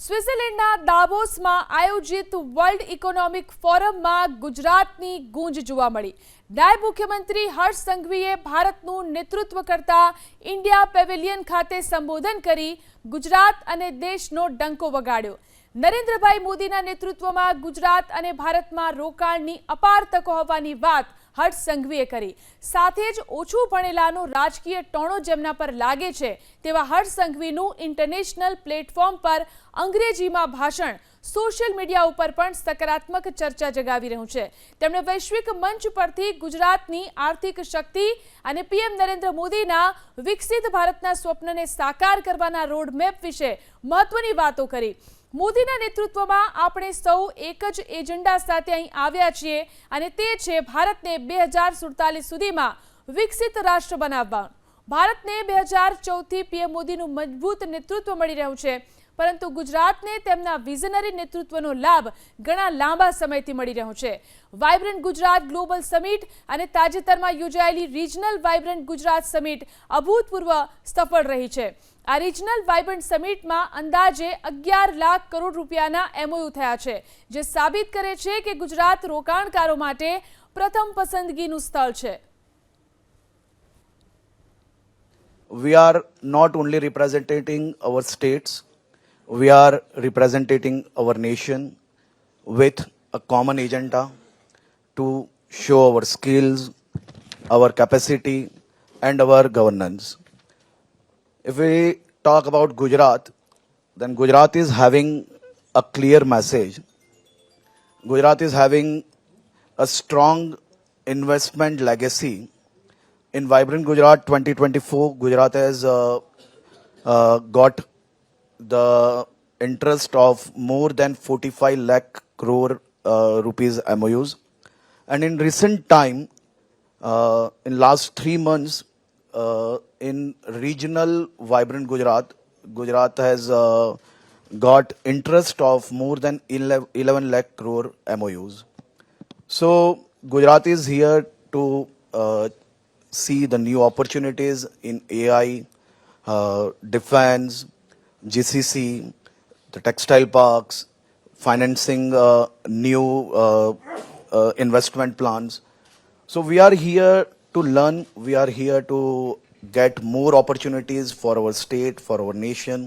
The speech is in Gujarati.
સ્વિટ્ઝરલેન્ડના દાવોસમાં આયોજિત વર્લ્ડ ઇકોનોમિક ફોરમમાં ગુજરાતની ગૂંજ જોવા મળી। નાયબ મુખ્યમંત્રી હર્ષ સંઘવીએ ભારતનું નેતૃત્વ કરતા ઇન્ડિયા પેવેલિયન ખાતે સંબોધન કરી ગુજરાત અને દેશનો ડંકો વગાડ્યો। નરેન્દ્રભાઈ મોદીના નેતૃત્વમાં ગુજરાત અને ભારતમાં રોકાણની અપાર તકો હોવાની વાત હર્ષ સંઘવીએ કરી। સાથે જ ઓછું ભણેલાનો રાજકીય ટોણો જેમના પર લાગે છે તેવા હર્ષ સંઘવીનું ઇન્ટરનેશનલ પ્લેટફોર્મ પર અંગ્રેજીમાં ભાષણ સોશિયલ મીડિયા ઉપર પણ સકારાત્મક ચર્ચા જગાવી રહ્યું છે। તેમણે વૈશ્વિક મંચ પરથી ગુજરાતની આર્થિક શક્તિ અને પીએમ નરેન્દ્ર મોદીના વિકસિત ભારતના સ્વપ્નને સાકાર કરવાના રોડમેપ વિશે મહત્વની વાતો કરી। મોદીના નેતૃત્વમાં આપણે સૌ એક જ એજન્ડા સાથે અહીં આવ્યા છીએ અને તે છે ભારતને 2047 સુધીમાં વિકસિત રાષ્ટ્ર બનાવવા। ભારતને 2014થી પીએમ મોદીનું મજબૂત નેતૃત્વ મળી રહ્યું છે, પરંતુ ગુજરાતને તેમના વિઝનરી નેતૃત્વનો લાભ ઘણા લાંબા સમયથી મળી રહ્યો છે। વાઇબ્રન્ટ ગુજરાત ગ્લોબલ સમિટ અને તાજેતરમાં યોજાયેલી રિજનલ વાઇબ્રન્ટ ગુજરાત સમિટ અભૂતપૂર્વ સફળ રહી છે। આ રિજનલ વાઇબ્રન્ટ સમિટમાં અંદાજે 11 લાખ કરોડ રૂપિયાના એમઓયુ થયા છે, જે સાબિત કરે છે કે ગુજરાત રોકાણકારો માટે પ્રથમ પસંદગીનું સ્થળ છે। We are not only representing our states, we are representing our nation with a common agenda to show our skills, our capacity and our governance. If we talk about Gujarat, then Gujarat is having a clear message. Gujarat is having a strong investment legacy. In Vibrant Gujarat 2024, Gujarat has got the interest of more than 45 lakh crore rupees MOUs. And in recent time, in last 3 months, in regional Vibrant Gujarat, Gujarat has got interest of more than 11 lakh crore MOUs. So Gujarat is here to see the new opportunities in AI, defense, GCC, the textile parks, financing new investment plans. So we are here to learn, we are here to get more opportunities for our state, for our nation.